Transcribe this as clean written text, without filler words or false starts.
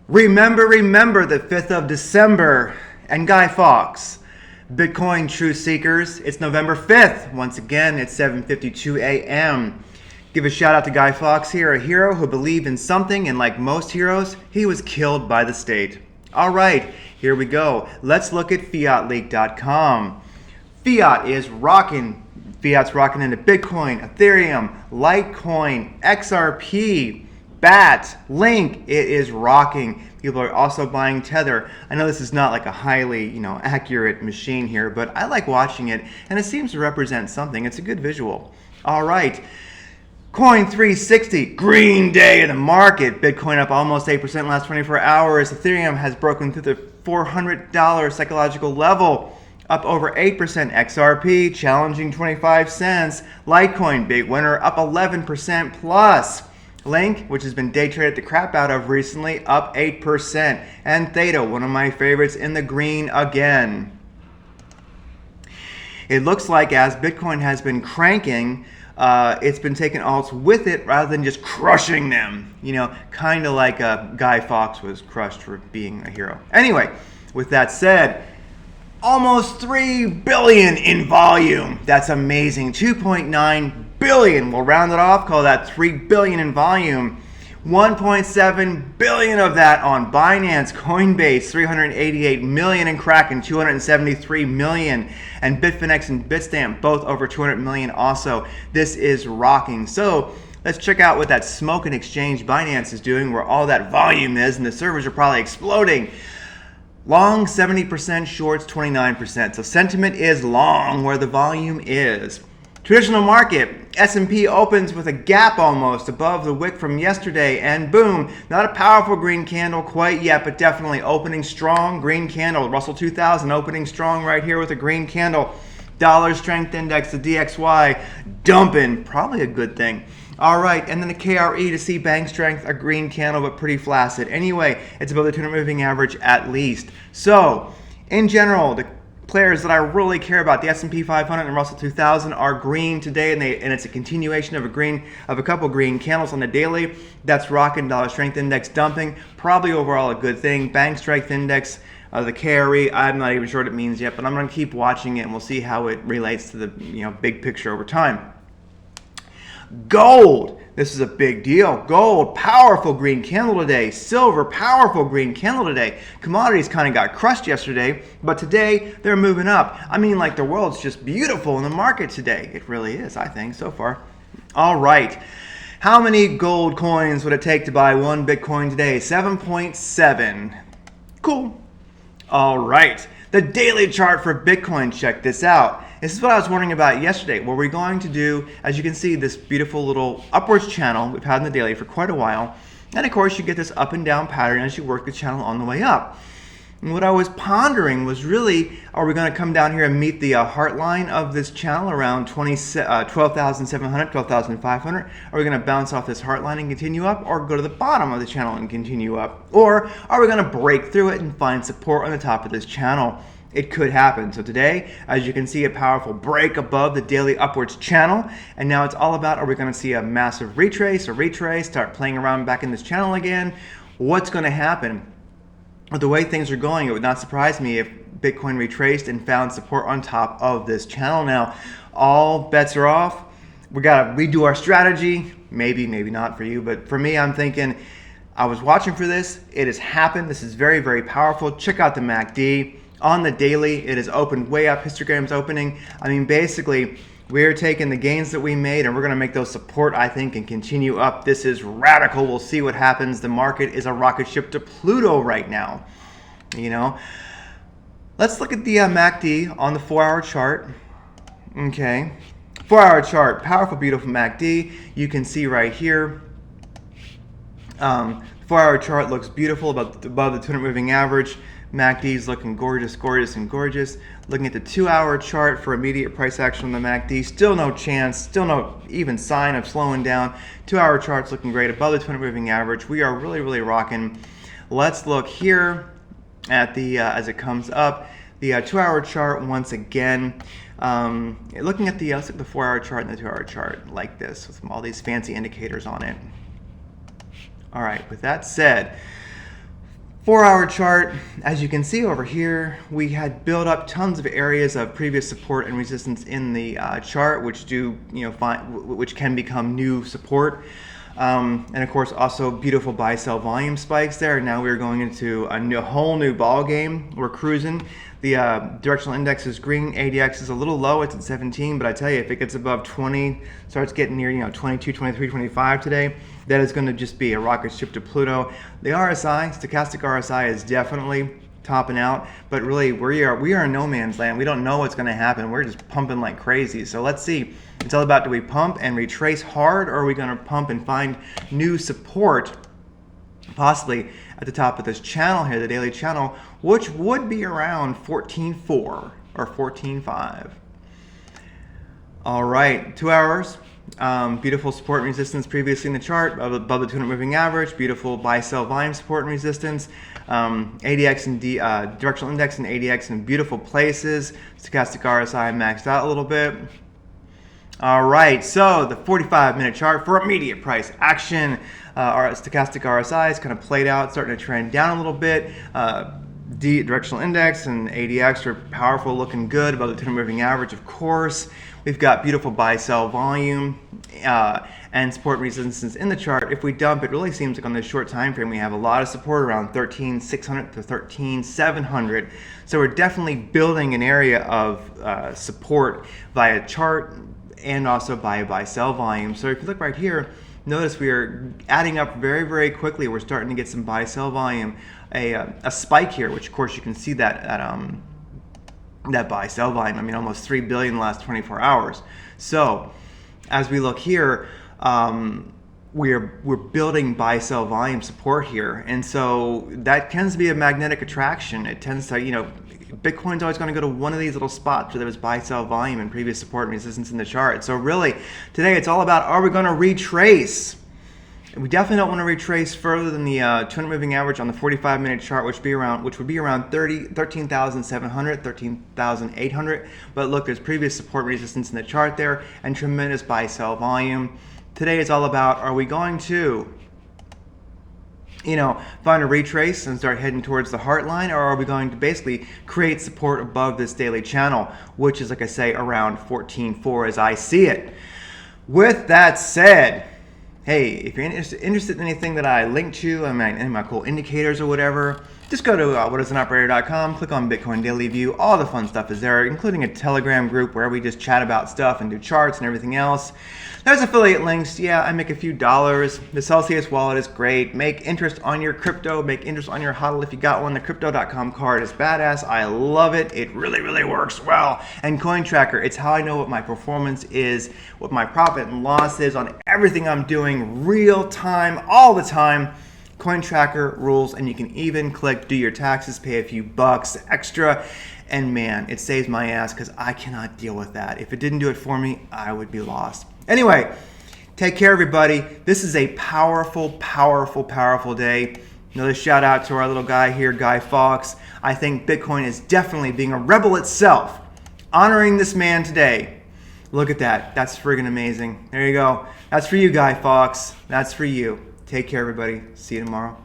Remember the 5th of December and Guy Fawkes. Bitcoin Truth Seekers, it's November 5th. Once again, it's 7:52 a.m. Give a shout out to Guy Fawkes here, a hero who believed in something, and like most heroes, he was killed by the state. All right, here we go. Let's look at fiatleak.com. Fiat is rocking. Fiat's rocking into Bitcoin, Ethereum, Litecoin, XRP, BAT, Link. It is rocking. People are also buying Tether. I know this is not like a highly, accurate machine here, but I like watching it, and it seems to represent something. It's a good visual. All right. Coin 360, green day in the market. Bitcoin up almost 8% in the last 24 hours. Ethereum has broken through the $400 psychological level, up over 8%. XRP challenging 25 cents. Litecoin, big winner, up 11% plus. Link, which has been day traded the crap out of recently, up 8%. And Theta, one of my favorites, in the green again. It looks like as Bitcoin has been cranking, it's been taking alts with it rather than just crushing them. Kind of like Guy Fawkes was crushed for being a hero. Anyway, with that said, almost 3 billion in volume. That's amazing. 2.9 billion. We'll round it off, call that 3 billion in volume. 1.7 billion of that on Binance, Coinbase, 388 million in Kraken, 273 million, and Bitfinex and Bitstamp, both over 200 million also. This is rocking. So let's check out what that smoke and exchange Binance is doing, where all that volume is, and the servers are probably exploding. Long 70%, shorts 29%. So sentiment is long where the volume is. Traditional market, S&P opens with a gap almost above the wick from yesterday, and boom, not a powerful green candle quite yet, but definitely opening strong. Green candle, Russell 2000 opening strong right here with a green candle. Dollar strength index, the DXY, dumping, probably a good thing. All right, and then the KRE to see bank strength, a green candle, but pretty flaccid. Anyway, it's above the 200 moving average at least. So, in general, the players that I really care about, the S&P 500 and Russell 2000, are green today, and it's a continuation of a couple green candles on the daily. That's rocking. Dollar strength index dumping, probably overall a good thing. Bank strength index, the KRE, I'm not even sure what it means yet, but I'm going to keep watching it, and we'll see how it relates to the big picture over time. Gold, this is a big deal. Gold, powerful green candle today. Silver, powerful green candle today. Commodities kind of got crushed yesterday, but today they're moving up. I mean, like, the world's just beautiful in the market today. It really is, I think, so far. All right. How many gold coins would it take to buy one Bitcoin today? 7.7. Cool. All right. The daily chart for Bitcoin, check this out. This is what I was wondering about yesterday, where we're going to do, as you can see, this beautiful little upwards channel we've had in the daily for quite a while. And of course, you get this up and down pattern as you work the channel on the way up. And what I was pondering was really, are we going to come down here and meet the heart line of this channel around 12,700, 12,500? Are we going to bounce off this heart line and continue up, or go to the bottom of the channel and continue up? Or are we going to break through it and find support on the top of this channel? It could happen. So today, as you can see, a powerful break above the daily upwards channel. And now it's all about, are we going to see a massive retrace, start playing around back in this channel again? What's going to happen? The way things are going, it would not surprise me if Bitcoin retraced and found support on top of this channel. Now, all bets are off. We got to redo our strategy. Maybe not for you, but for me, I'm thinking, I was watching for this. It has happened. This is very, very powerful. Check out the MACD. On the daily, it has opened way up. Histogram's opening. I mean, basically, we're taking the gains that we made, and we're going to make those support, I think, and continue up. This is radical. We'll see what happens. The market is a rocket ship to Pluto right now. Let's look at the MACD on the 4-hour chart. Okay. 4-hour chart. Powerful, beautiful MACD. You can see right here. 4-hour chart looks beautiful above the 200 moving average. MACD is looking gorgeous. Looking at the 2-hour chart for immediate price action on the MACD, still no chance, still no even sign of slowing down. 2-hour chart's looking great above the 200 moving average. We are really, really rocking. Let's look here at the as it comes up, the 2-hour chart once again. Looking at the 4-hour chart and the 2-hour chart like this with all these fancy indicators on it. All right, with that said, 4-hour chart, as you can see over here, we had built up tons of areas of previous support and resistance in the chart, which which can become new support. And of course, also beautiful buy-sell volume spikes there. Now we're going into a whole new ball game. We're cruising. The directional index is green. ADX is a little low. It's at 17, but I tell you, if it gets above 20, starts getting near 22, 23, 25 today, that is going to just be a rocket ship to Pluto. The RSI, stochastic RSI, is definitely topping out, but really we are in no man's land. We don't know what's going to happen. We're just pumping like crazy. So let's see. It's all about, do we pump and retrace hard, or are we going to pump and find new support, possibly at the top of this channel here, the daily channel, which would be around 14.4 or 14.5. All right, 2 hours. Beautiful support and resistance previously in the chart, above the 200 moving average. Beautiful buy-sell volume support and resistance. ADX and directional index and ADX in beautiful places. Stochastic RSI maxed out a little bit. All right, so the 45-minute chart for immediate price action. Our stochastic RSI is kind of played out, starting to trend down a little bit. Directional index and ADX are powerful, looking good, above the 200 moving average, of course. We've got beautiful buy-sell volume and support resistance in the chart. If we dump, it really seems like on this short time frame we have a lot of support around 13,600 to 13,700. So we're definitely building an area of support via chart and also by buy-sell volume. So if you look right here, notice we are adding up very, very quickly. We're starting to get some buy-sell volume, a spike here, which of course you can see that that buy-sell volume. I mean, almost 3 billion in the last 24 hours. So as we look here, we're building buy-sell volume support here, and so that tends to be a magnetic attraction. It tends to, Bitcoin's always going to go to one of these little spots where there was buy-sell volume and previous support and resistance in the chart. So really, today it's all about, are we going to retrace? We definitely don't want to retrace further than the 200 moving average on the 45-minute chart, which would be around 13,700, 13,800. But look, there's previous support and resistance in the chart there, and tremendous buy-sell volume. Today is all about, are we going to find a retrace and start heading towards the heart line, or are we going to basically create support above this daily channel, which is, like I say, around 14.4 as I see it. With that said, hey, if you're interested in anything that I link to, any of my cool indicators or whatever, just go to whatisанoperator.com, click on Bitcoin Daily View. All the fun stuff is there, including a Telegram group where we just chat about stuff and do charts and everything else. There's affiliate links. Yeah, I make a few dollars. The Celsius wallet is great. Make interest on your crypto. Make interest on your HODL if you got one. The Crypto.com card is badass. I love it. It really, really works well. And Coin Tracker, it's how I know what my performance is, what my profit and loss is on everything I'm doing, real time, all the time. Coin Tracker rules, and you can even click do your taxes, pay a few bucks extra, and man, it saves my ass because I cannot deal with that. If it didn't do it for me, I would be lost. Anyway, take care, everybody. This is a powerful, powerful, powerful day. Another shout out to our little guy here, Guy Fawkes. I think Bitcoin is definitely being a rebel itself, honoring this man today. Look at that. That's friggin' amazing. There you go. That's for you, Guy Fawkes. That's for you. Take care, everybody. See you tomorrow.